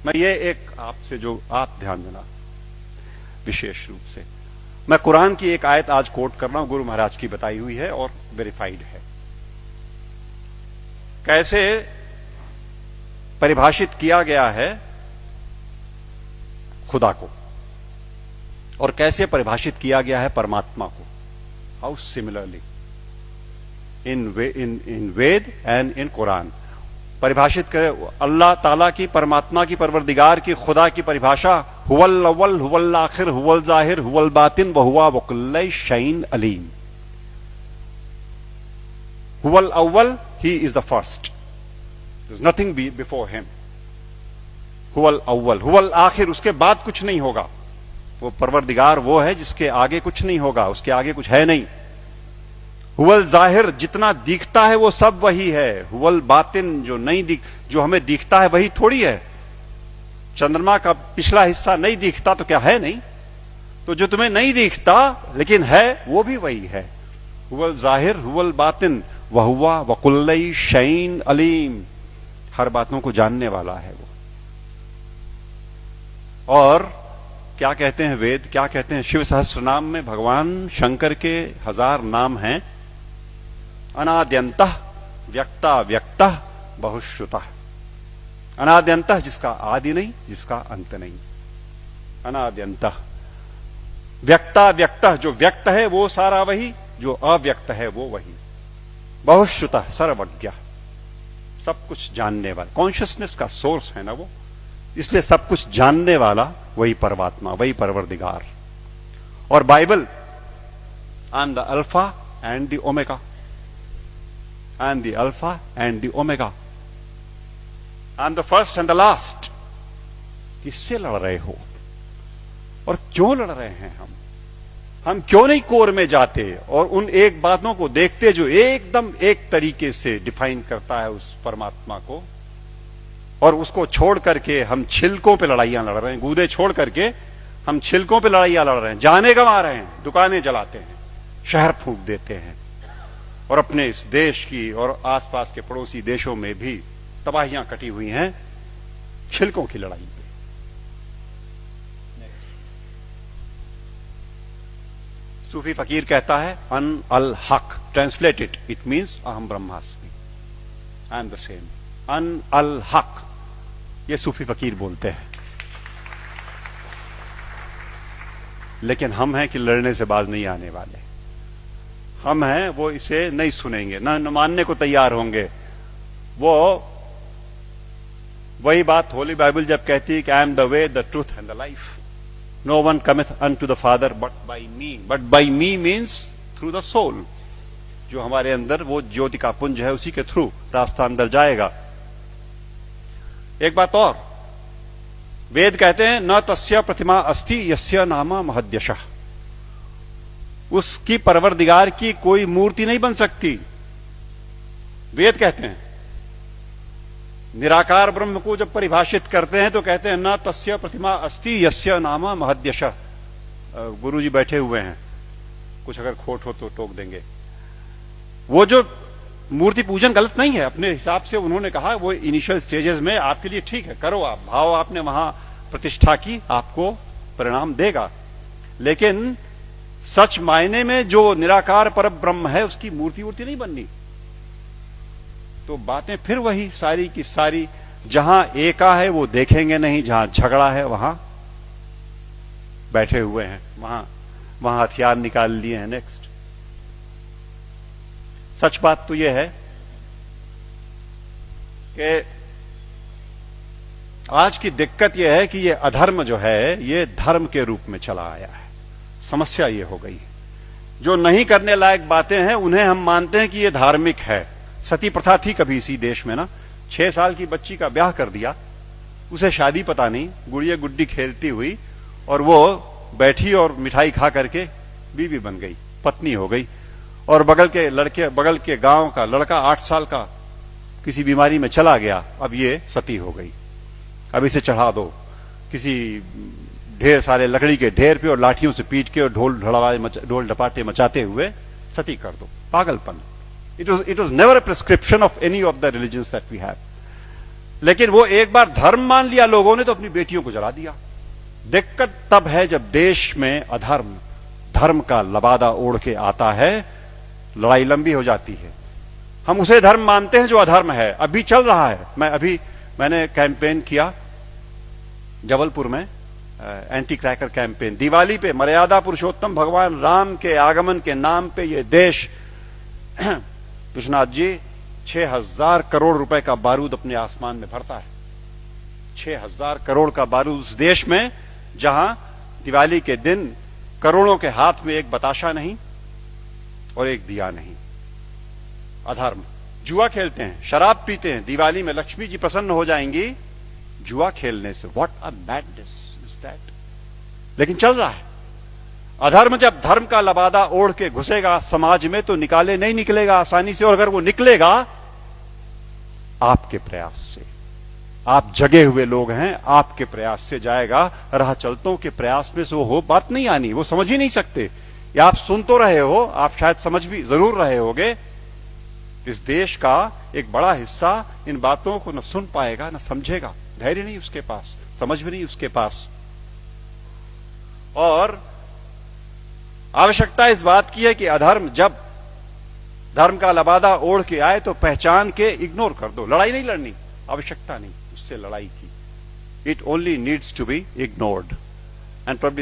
मैं ये एक आपसे जो आप ध्यान देना विशेष रूप से, मैं कुरान की एक आयत आज कोट कर रहा हूं, गुरु महाराज की बताई हुई है और वेरीफाइड है। कैसे परिभाषित किया गया है खुदा को और कैसे परिभाषित किया गया है परमात्मा को। How similarly in Veda and in Quran परिभाषित करे अल्लाह ताला की, परमात्मा की, परवरदिगार की, खुदा की परिभाषा हुवल अव्वल हुवल आखिर हुवल जाहिर हुवल बातिन व हुवा वकुल्ल शैइन अलीम। हुवल अव्वल, he is the first, there is nothing before him. हुवल अव्वल, हुवल आखिर, उसके बाद कुछ नहीं होगा। वो परवरदिगार वो है जिसके आगे कुछ नहीं होगा, उसके आगे कुछ है नहीं। हुवल जाहिर, जितना दिखता है वो सब वही है। हुवल बातिन, जो हमें दिखता है वही थोड़ी है। चंद्रमा का पिछला हिस्सा नहीं दिखता तो क्या है नहीं? तो जो तुम्हें नहीं दिखता लेकिन है वो भी वही है। हुवल जाहिर हुवल बातिन वहुवा वकुल्ल शैइन अलीम, हर बातों को जानने वाला है वो। और क्या कहते हैं वेद, क्या कहते हैं? शिव सहस्त्र नाम में भगवान शंकर के 1000 नाम हैं। अनाद्यंतः व्यक्ता व्यक्तः बहुश्रुतः। अनाद्यंतः, जिसका आदि नहीं, जिसका अंत नहीं। अनाद्यंतः व्यक्ता व्यक्तः, जो व्यक्त है वो सारा वही, जो अव्यक्त है वो वही। बहुश्रुतः, सर्वज्ञ, सब कुछ जानने वाला, कॉन्शियसनेस का सोर्स है ना वो, इसलिए सब कुछ जानने वाला वही परमात्मा, वही परवरदिगार। और Bible, I am the alpha and the omega, I am the alpha and the omega, I am the first and the last. किससे लड़ रहे हो और क्यों लड़ रहे हैं? हम क्यों नहीं कोर में जाते और उन एक बातों को देखते जो एकदम एक तरीके से डिफाइन करता है उस परमात्मा को, और उसको छोड़ करके हम छिलकों पे लड़ाइयां लड़ रहे हैं। गूदे छोड़ करके हम छिलकों पे लड़ाइयां लड़ रहे हैं, जाने गंवा रहे हैं, दुकानें जलाते हैं, शहर फूंक देते हैं, और अपने इस देश की और आसपास के पड़ोसी देशों में भी तबाहियां कटी हुई हैं छिलकों की लड़ाई पे। सूफी फकीर कहता है अन अल हक, ट्रांसलेटेड इट मीन्स अहम ब्रह्मास्मि, आई एम द सेम। अन अल हक, ये सूफी फकीर बोलते हैं। लेकिन हम हैं कि लड़ने से बाज नहीं आने वाले। हम हैं वो इसे नहीं सुनेंगे, न मानने को तैयार होंगे। वो वही बात होली बाइबल जब कहती है कि I am the way the truth and the life, no one cometh unto the father but by me. But by me means through the soul, जो हमारे अंदर वो ज्योति का पुंज है, उसी के थ्रू रास्ता अंदर जाएगा। एक बात और, वेद कहते हैं न तस्य प्रतिमा अस्ति यस्य नामा महद्यशः, उसकी परवरदिगार की कोई मूर्ति नहीं बन सकती। वेद कहते हैं निराकार ब्रह्म को जब परिभाषित करते हैं तो कहते हैं न तस्य प्रतिमा अस्ति यस्य नामा महद्यशः। गुरु जी बैठे हुए हैं, कुछ अगर खोट हो तो टोक देंगे। वो जो मूर्ति पूजन गलत नहीं है, अपने हिसाब से उन्होंने कहा वो इनिशियल स्टेजेस में आपके लिए ठीक है, करो आप, भाव आपने वहां प्रतिष्ठा की, आपको परिणाम देगा। लेकिन सच मायने में जो निराकार पर ब्रह्म है उसकी मूर्ति वूर्ति नहीं बननी। तो बातें फिर वही सारी की सारी, जहां एका है वो देखेंगे नहीं, जहां झगड़ा है वहां बैठे हुए हैं, वहां हथियार निकाल लिए हैं। नेक्स्ट, सच बात तो यह है कि आज की दिक्कत यह है कि यह अधर्म जो है ये धर्म के रूप में चला आया है। समस्या ये हो गई, जो नहीं करने लायक बातें हैं उन्हें हम मानते हैं कि ये धार्मिक है। सती प्रथा थी कभी इसी देश में ना, 6 साल की बच्ची का ब्याह कर दिया, उसे शादी पता नहीं, गुड़िया गुड्डी खेलती हुई, और वो बैठी और मिठाई खा करके बीवी बन गई, पत्नी हो गई। और बगल के गांव का लड़का 8 साल का किसी बीमारी में चला गया, अब ये सती हो गई। अब इसे चढ़ा दो किसी ढेर सारे लकड़ी के ढेर पे और लाठियों से पीट के और ढोल ढपाटे मचाते हुए सती कर दो। पागलपन। It was never a prescription of any of the religions that we have. लेकिन वो एक बार धर्म मान लिया लोगों ने तो अपनी बेटियों को जला दिया। दिक्कत तब है जब देश में अधर्म धर्म का लबादा ओढ़ के आता है, लड़ाई लंबी हो जाती है। हम उसे धर्म मानते हैं जो अधर्म है। अभी चल रहा है, मैंने कैंपेन किया जबलपुर में, एंटी क्रैकर कैंपेन। दिवाली पे मर्यादा पुरुषोत्तम भगवान राम के आगमन के नाम पे ये देश विश्वनाथ जी 6,000 करोड़ रुपए का बारूद अपने आसमान में भरता है। 6,000 करोड़ का बारूद उस देश में जहां दिवाली के दिन करोड़ों के हाथ में एक बताशा नहीं और एक दिया नहीं। अधर्म। जुआ खेलते हैं, शराब पीते हैं, दिवाली में लक्ष्मी जी प्रसन्न हो जाएंगी जुआ खेलने से। What a madness is that. लेकिन चल रहा है। अधर्म जब धर्म का लबादा ओढ़ के घुसेगा समाज में तो नहीं निकलेगा आसानी से। और अगर वो निकलेगा आपके प्रयास से, आप जगे हुए लोग हैं, आपके प्रयास से जाएगा। राह चलतों के प्रयास में से वो बात नहीं आनी, वो समझ ही नहीं सकते। या आप सुन तो रहे हो, आप शायद समझ भी जरूर रहे होगे। इस देश का एक बड़ा हिस्सा इन बातों को न सुन पाएगा न समझेगा। धैर्य नहीं उसके पास, समझ भी नहीं उसके पास। और आवश्यकता इस बात की है कि अधर्म जब धर्म का लबादा ओढ़ के आए तो पहचान के इग्नोर कर दो। लड़ाई नहीं लड़नी, आवश्यकता नहीं उससे लड़ाई की। It only needs to be ignored and probably